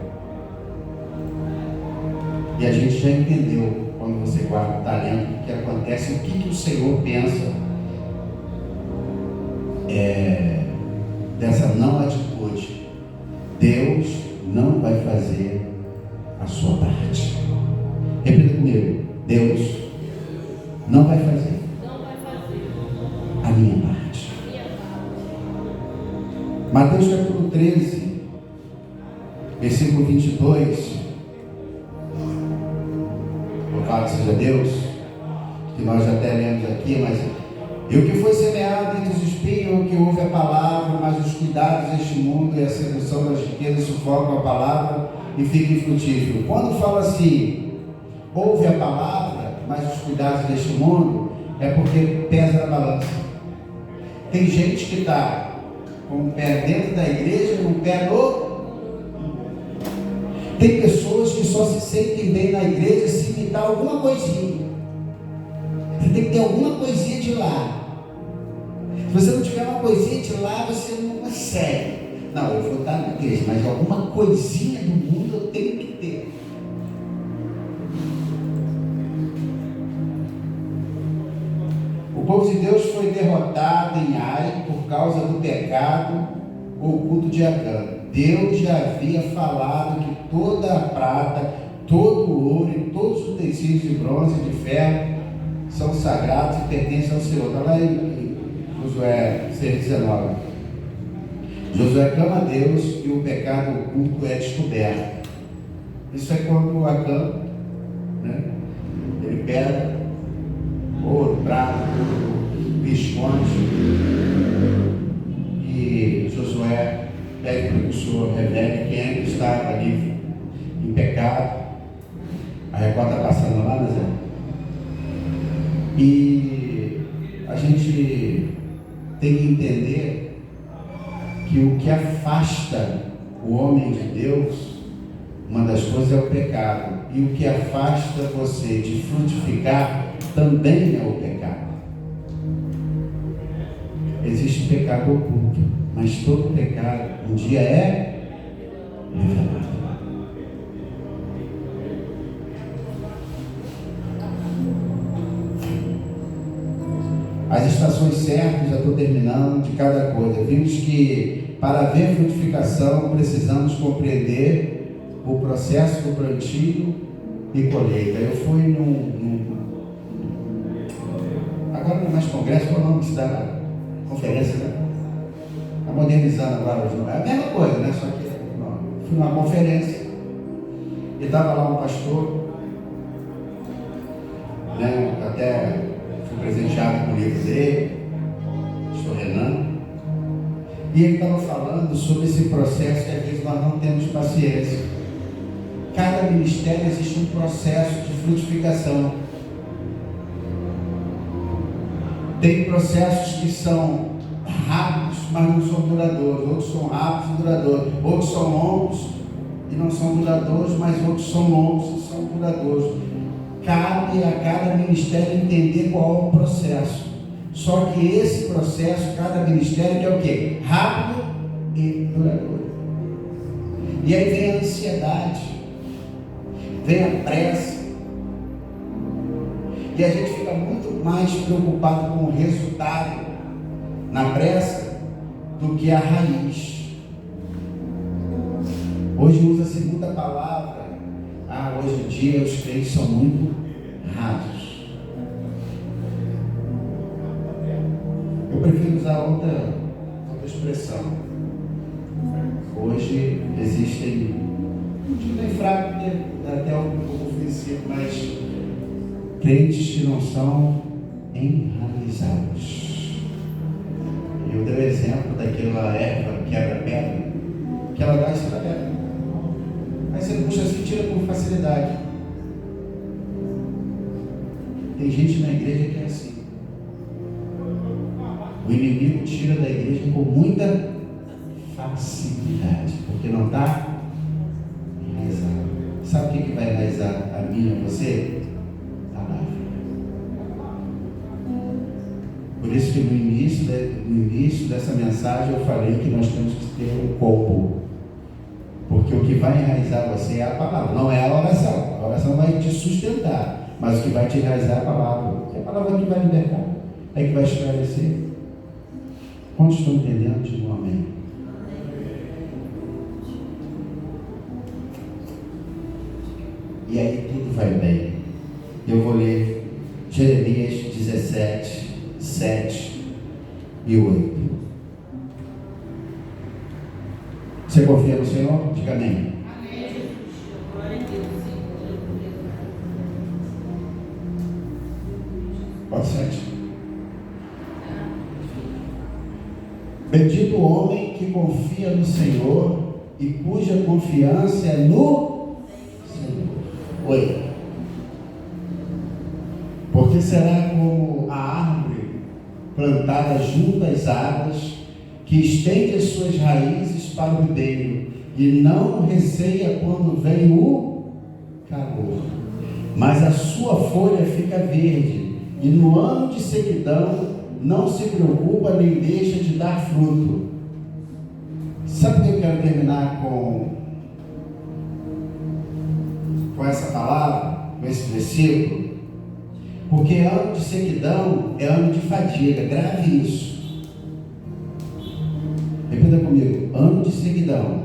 E a gente já entendeu, quando você guarda o talento, o que acontece, o que o Senhor pensa dessa não atitude. Deus não vai fazer a sua parte. Repita comigo: Deus não vai fazer a minha parte. Mateus capítulo 13, versículo 22. Louvado seja Deus, que nós já até lemos aqui, mas: e o que foi semeado entre os espinhos, que ouve a palavra, mas os cuidados deste mundo e a sedução das riquezas sufocam a palavra e fica infrutífero. Quando fala assim, ouve a palavra, mas os cuidados deste mundo, é porque pesa na balança. Tem gente que está com o pé dentro da igreja e com o pé no... Tem pessoas que só se sentem bem na igreja se imitar alguma coisinha. Você tem que ter alguma coisinha de lá. Se você não tiver uma coisinha de lá, você não consegue. Não, eu vou estar na igreja, mas alguma coisinha do mundo eu tenho que ter. O povo de Deus foi derrotado em Ai por causa do pecado oculto de Acã. Deus já havia falado que toda a prata, todo o ouro e todos os utensílios de bronze e de ferro são sagrados e pertencem ao Senhor. Está lá em Josué 6,19. Josué clama a Deus e o pecado oculto é descoberto. Isso é quando Acã, né, ele pega ouro, prata, visconde, e Josué pede para que o Senhor revele quem ainda está ali em pecado. A Record está passando lá, Zé? E a gente tem que entender que o que afasta o homem de Deus, uma das coisas é o pecado, e o que afasta você de frutificar também é o pecado. Existe pecado oculto, mas todo pecado um dia é revelado. As estações certas, já estou terminando, de cada coisa. Vimos que para haver frutificação precisamos compreender o processo do plantio e colheita. Eu fui agora não é mais congresso, qual é o nome que dá? Conferência, né? Está modernizando agora os nomes. É a mesma coisa, né? Só que fui numa conferência e estava lá um pastor, né? Até fui presenteado com o livro dele, pastor Renan, e ele estava falando sobre esse processo que às vezes nós não temos paciência. Cada ministério existe um processo de frutificação. Tem processos que são rápidos, mas não são duradouros. Outros são rápidos e duradouros. Outros são longos e não são duradouros, mas outros são longos e são duradouros. Cabe a cada ministério entender qual é o processo. Só que esse processo, cada ministério é o quê? Rápido e duradouro. E aí vem a ansiedade, vem a pressa. E a gente fica muito mais preocupado com o resultado na pressa do que a raiz. Hoje usa-se muita palavra. Hoje em dia os crentes são muito rasos. Eu prefiro usar outra expressão. Hoje existem, não é fraco, até um pouco ofensivo, mas crentes que não são enraizados. Eu dei o exemplo daquela erva que quebra pedra, que ela dá isso para pedra. Aí você puxa assim, tira com facilidade. Tem gente na igreja que é assim. O inimigo tira da igreja com muita facilidade, porque não está enraizado. Sabe o que vai enraizar a mim e a você? Por isso que no início dessa mensagem eu falei que nós temos que ter um combo. Porque o que vai enraizar você é a palavra, não é a oração. A oração vai te sustentar, mas o que vai te enraizar é a palavra. É a palavra que vai libertar, é que vai esclarecer. Quantos estão entendendo? Diga um amém. E aí tudo vai bem. Eu vou ler Jeremias 17, 7 e 8. Você confia no Senhor? Diga amém. Amém. Glória a Deus. Pode 7. Bendito o homem que confia no Senhor e cuja confiança é no Senhor. 8. Porque será como a árvore plantada junto às águas, que estende as suas raízes para o ribeiro, e não receia quando vem o calor, mas a sua folha fica verde, e no ano de sequidão não se preocupa nem deixa de dar fruto. Sabe o que eu quero terminar com essa palavra, com esse versículo? Porque ano de sequidão é ano de fadiga. Grave isso. Repita comigo. Ano de sequidão.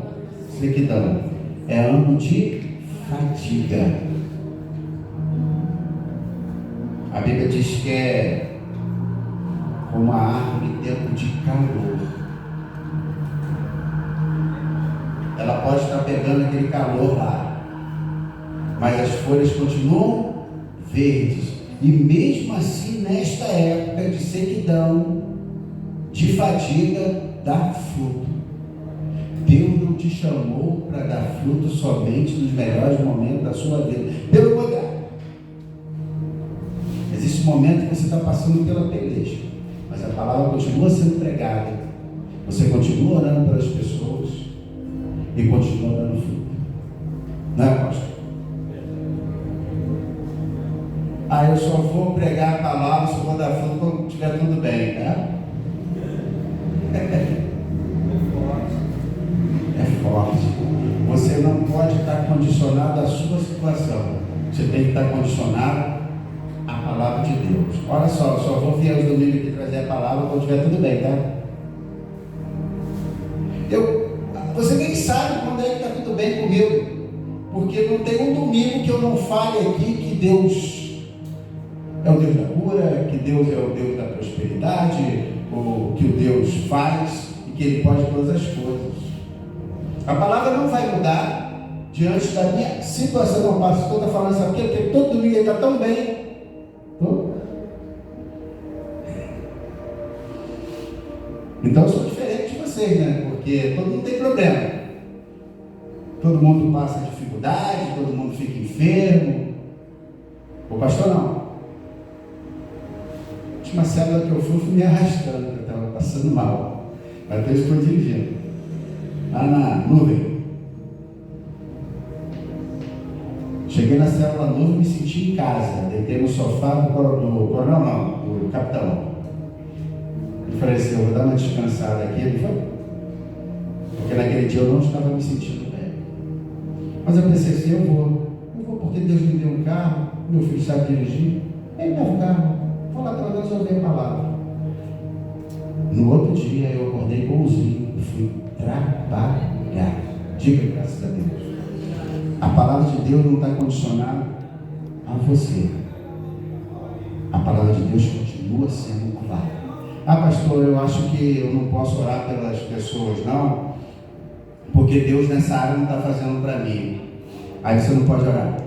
Sequidão é ano de fadiga. A Bíblia diz que é como a árvore em tempo de calor. Ela pode estar pegando aquele calor lá, mas as folhas continuam verdes. E mesmo assim, nesta época de sequidão, de fadiga, dá fruto. Deus não te chamou para dar fruto somente nos melhores momentos da sua vida. Pelo contrário, existe um momento que você está passando pela peleja, mas a palavra continua sendo pregada. Você continua orando pelas pessoas e continua dando fruto. Não é, pastor? Eu só vou pregar a palavra, só vou dar fruto quando estiver tudo bem, tá? É forte. Você não pode estar condicionado à sua situação. Você tem que estar condicionado à palavra de Deus. Olha só, eu só vou vir aos domingos aqui trazer a palavra quando estiver tudo bem, tá? Você nem sabe quando é que está tudo bem comigo, porque não tem um domingo que eu não fale aqui que Deus é o Deus da cura, que Deus é o Deus da prosperidade, ou que o Deus faz e que Ele pode todas as coisas. A palavra não vai mudar diante da minha situação. O pastor está falando, sabe por quê? Porque todo domingo ele está tão bem. Então eu sou diferente de vocês, né? Porque todo mundo tem problema. Todo mundo passa dificuldade, todo mundo fica enfermo. O pastor não. A última célula que eu fui me arrastando, eu estava passando mal. Até eu estou dirigindo. Lá na nuvem. Cheguei na célula nuvem e me senti em casa. Deitei no sofá do coronel, não, do capitão. Eu falei assim, eu vou dar uma descansada aqui. Ele foi. Porque naquele dia eu não estava me sentindo bem. Mas eu pensei assim, eu vou porque Deus me deu um carro, meu filho sabe dirigir, ele me deu um carro, vou lá pelo menos ouvir a palavra. No outro dia eu acordei bonzinho e fui trabalhar. Diga graças a Deus. A palavra de Deus não está condicionada a você. A palavra de Deus continua sendo clara. Pastor, eu acho que eu não posso orar pelas pessoas, não, porque Deus nessa área não está fazendo para mim. Aí você não pode orar.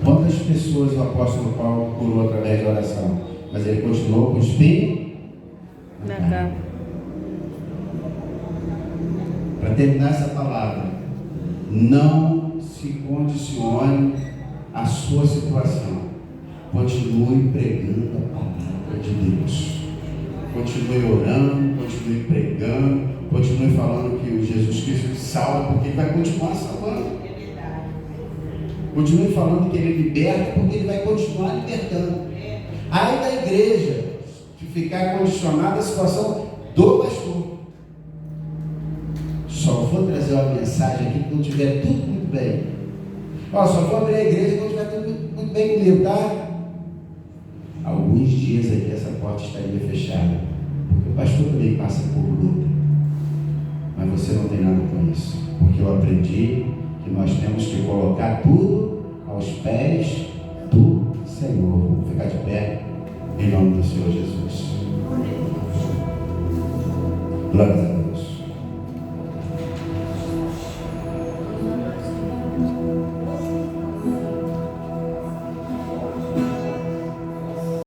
Quantas pessoas o apóstolo Paulo curou através da oração? Mas ele continuou com o espinho na cara. Para terminar essa palavra, não se condicione à sua situação. Continue pregando a palavra de Deus. Continue orando, continue pregando, continue falando que o Jesus Cristo te salva, porque Ele vai continuar salvando. Continue falando que Ele liberta, porque Ele vai continuar libertando. Aí da igreja de ficar condicionada à situação do pastor. Só vou trazer uma mensagem aqui quando tiver tudo muito bem. Só vou abrir a igreja quando tiver tudo muito bem comigo, tá? Alguns dias aqui essa porta estaria fechada, porque o pastor também passa por luta. Mas você não tem nada com isso, porque eu aprendi que nós temos que colocar tudo aos pés do Senhor. Vamos ficar de pé em nome do Senhor Jesus. Glória a Deus.